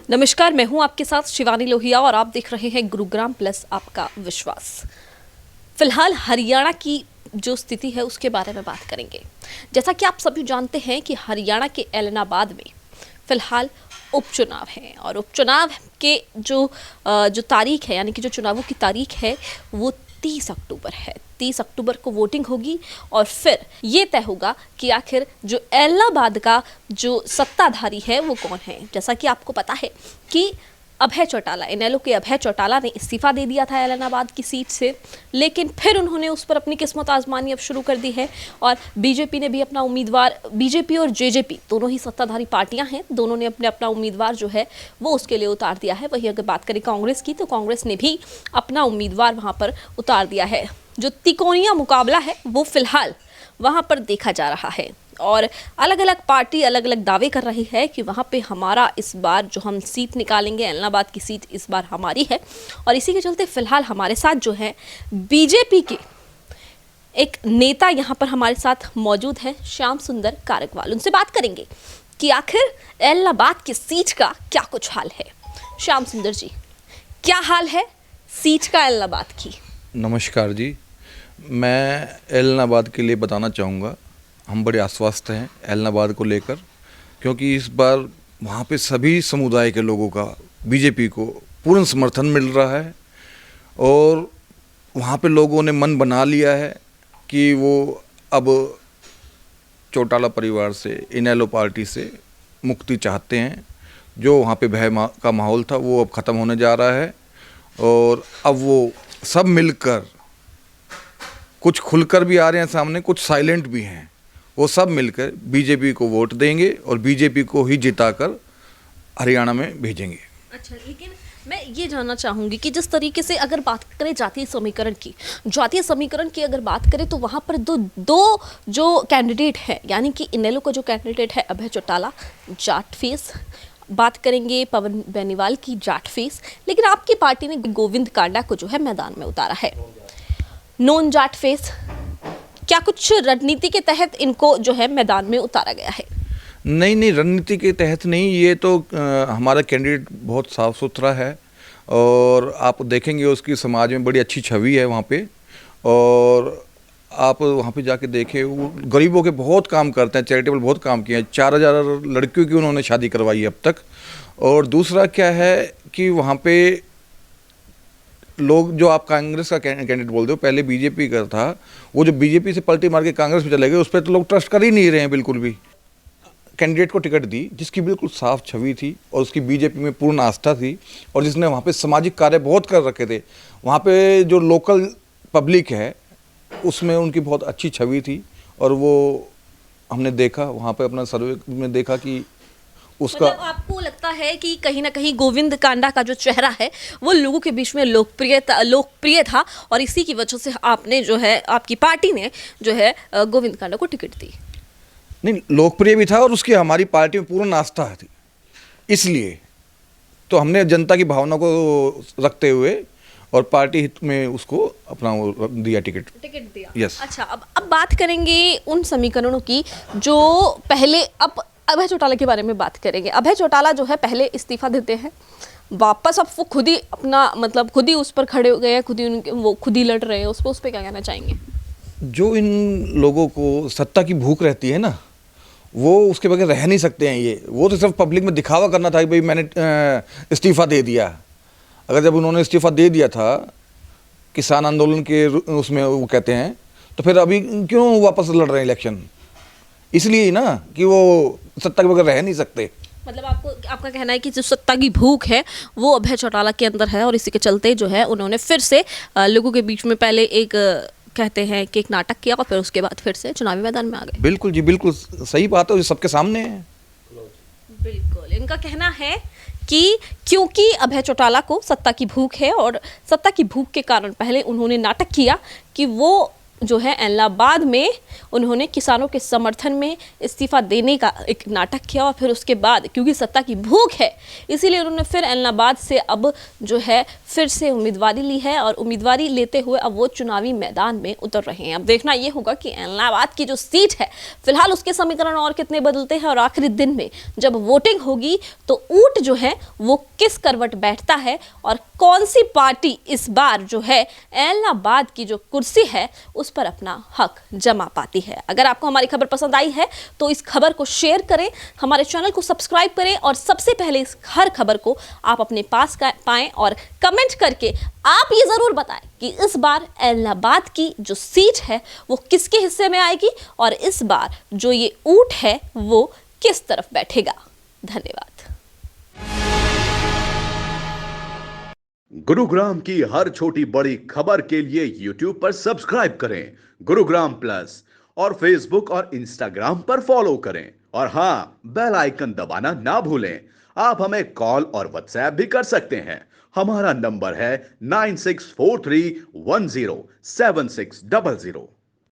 नमस्कार, मैं हूं आपके साथ शिवानी लोहिया और आप देख रहे हैं गुरुग्राम प्लस आपका विश्वास। फिलहाल हरियाणा की जो स्थिति है उसके बारे में बात करेंगे। जैसा कि आप सभी जानते हैं कि हरियाणा के ऐलनाबाद में फिलहाल उपचुनाव हैं और उपचुनाव के जो तारीख है, यानी कि जो चुनावों की तारीख है वो 30 अक्टूबर है। 30 अक्टूबर को वोटिंग होगी और फिर ये तय होगा कि आखिर जो ऐलनाबाद का जो सत्ताधारी है वो कौन है। जैसा कि आपको पता है कि अभय चौटाला, इनेलो के अभय चौटाला ने इस्तीफा दे दिया था ऐलनाबाद की सीट से, लेकिन फिर उन्होंने उस पर अपनी किस्मत आजमानी अब शुरू कर दी है और बीजेपी ने भी अपना उम्मीदवार, बीजेपी और जेजेपी दोनों ही सत्ताधारी पार्टियां हैं, दोनों ने अपना उम्मीदवार जो है वो उसके लिए उतार दिया है। वहीं अगर बात करें कांग्रेस की, तो कांग्रेस ने भी अपना उम्मीदवार वहां पर उतार दिया है। जो तिकोनिया मुकाबला है वो फिलहाल वहां पर देखा जा रहा है और अलग अलग पार्टी अलग अलग दावे कर रही है कि वहाँ पे हमारा इस बार जो हम सीट निकालेंगे, ऐलनाबाद की सीट इस बार हमारी है। और इसी के चलते फिलहाल हमारे साथ जो है बीजेपी के एक नेता यहाँ पर हमारे साथ मौजूद है, श्याम सुंदर कारकवाल। उनसे बात करेंगे कि आखिर ऐलनाबाद की सीट का क्या कुछ हाल है। श्याम सुंदर जी, क्या हाल है सीट का ऐलनाबाद की? नमस्कार जी, मैं ऐलनाबाद के लिए बताना चाहूँगा, हम बड़े आश्वस्त हैं ऐलनाबाद को लेकर, क्योंकि इस बार वहाँ पे सभी समुदाय के लोगों का बीजेपी को पूर्ण समर्थन मिल रहा है और वहाँ पे लोगों ने मन बना लिया है कि वो अब चौटाला परिवार से, इनेलो पार्टी से मुक्ति चाहते हैं। जो वहाँ पे भय का माहौल था वो अब ख़त्म होने जा रहा है और अब वो सब मिलकर, कुछ खुलकर भी आ रहे हैं सामने, कुछ साइलेंट भी हैं, वो सब मिलकर बीजेपी को वोट देंगे और बीजेपी को ही जिताकर हरियाणा में भेजेंगे। अच्छा, लेकिन मैं ये जानना चाहूँगी कि जिस तरीके से अगर बात करें जातीय समीकरण की अगर बात करें तो वहाँ पर दो जो कैंडिडेट है, यानी कि इनेलो का जो कैंडिडेट है अभय चौटाला, जाट फेस, बात करेंगे पवन बेनीवाल की, जाट फेस, लेकिन आपकी पार्टी ने गोविंद कांडा को जो है मैदान में उतारा है, नॉन जाट फेस। क्या कुछ रणनीति के तहत इनको जो है मैदान में उतारा गया है? नहीं, रणनीति के तहत नहीं, ये तो हमारा कैंडिडेट बहुत साफ सुथरा है और आप देखेंगे उसकी समाज में बड़ी अच्छी छवि है वहाँ पे। और आप वहाँ पे जाके देखें, वो गरीबों के बहुत काम करते हैं, चैरिटेबल बहुत काम किए हैं। 4000 लड़कियों की उन्होंने शादी करवाई है अब तक। और दूसरा क्या है कि वहाँ पे लोग, जो आप कांग्रेस का कैंडिडेट बोलते हो, पहले बीजेपी का था, वो जो बीजेपी से पलटी मार के कांग्रेस में चले गए, उस पर तो लोग ट्रस्ट कर ही नहीं रहे हैं बिल्कुल भी। कैंडिडेट को टिकट दी जिसकी बिल्कुल साफ छवि थी और उसकी बीजेपी में पूर्ण आस्था थी और जिसने वहाँ पे सामाजिक कार्य बहुत कर रखे थे। वहाँ पे जो लोकल पब्लिक है उसमें उनकी बहुत अच्छी छवि थी और वो हमने देखा वहाँ पे, अपना सर्वे में देखा कि उसका, मतलब आपको लगता है कि कहीं ना कहीं गोविंद कांडा का जो चेहरा है वो लोगों के बीच में लोकप्रिय था और इसी की वजह से आपने जो है, आपकी पार्टी ने जो है गोविंद कांडा को टिकट दी? नहीं, लोकप्रिय भी था और उसकी हमारी पार्टी में पूर्ण आस्था थी, इसलिए तो हमने जनता की भावना को रखते हुए और पार्टी हित में उसको अपना दिया, टिकट दिया। यस। अच्छा, अब बात करेंगे उन समीकरणों की जो पहले, अब अभय चौटाला के बारे में बात करेंगे। अभय चौटाला जो है पहले इस्तीफा देते हैं, वापस अब वो खुद ही अपना, मतलब खुद ही उस पर खड़े हो गए हैं, वो खुद ही लड़ रहे हैं, उस पर क्या कहना चाहेंगे? जो इन लोगों को सत्ता की भूख रहती है ना, वो उसके बगैर रह नहीं सकते हैं। ये वो तो सिर्फ पब्लिक में दिखावा करना था कि भाई मैंने इस्तीफा दे दिया। अगर जब उन्होंने इस्तीफा दे दिया था किसान आंदोलन के उसमें, वो कहते हैं, तो फिर अभी क्यों वापस लड़ रहे हैं इलेक्शन? इसलिए ही ना कि वो सत्ता के बगैर रह नहीं सकते। मतलब आपका कहना है कि जो सत्ता की भूख है वो अभय चौटाला के अंदर है और इसी के चलते जो है उन्होंने फिर से लोगों के बीच में पहले एक कहते हैं कि एक नाटक किया और फिर उसके बाद फिर से चुनावी मैदान में आ गए। बिल्कुल जी, बिल्कुल सही बात है, ये सबके सामने है। बिल्कुल, इनका कहना है कि क्योंकि अभय चौटाला को सत्ता की भूख है और सत्ता की भूख के कारण पहले उन्होंने नाटक किया कि वो जो है इलाहाबाद में उन्होंने किसानों के समर्थन में इस्तीफा देने का एक नाटक किया और फिर उसके बाद क्योंकि सत्ता की भूख है इसीलिए उन्होंने फिर इलाहाबाद से अब जो है फिर से उम्मीदवारी ली है और उम्मीदवारी लेते हुए अब वो चुनावी मैदान में उतर रहे हैं। अब देखना ये होगा कि इलाहाबाद की जो सीट है फिलहाल उसके समीकरण और कितने बदलते हैं और आखिरी दिन में जब वोटिंग होगी तो ऊंट जो है वो किस करवट बैठता है और कौन सी पार्टी इस बार जो है इलाहाबाद की जो कुर्सी है उस पर अपना हक जमा पाती है। अगर आपको हमारी खबर पसंद आई है तो इस खबर को शेयर करें, हमारे चैनल को सब्सक्राइब करें और सबसे पहले इस हर खबर को आप अपने पास पाएं और कमेंट करके आप ये जरूर बताएं कि इस बार इलाहाबाद की जो सीट है वो किसके हिस्से में आएगी और इस बार जो ये ऊंट है वो किस तरफ बैठेगा। धन्यवाद। गुरुग्राम की हर छोटी बड़ी खबर के लिए YouTube पर सब्सक्राइब करें गुरुग्राम प्लस और Facebook और Instagram पर फॉलो करें और हां बेल आइकन दबाना ना भूलें। आप हमें कॉल और व्हाट्सएप भी कर सकते हैं। हमारा नंबर है 9643107600।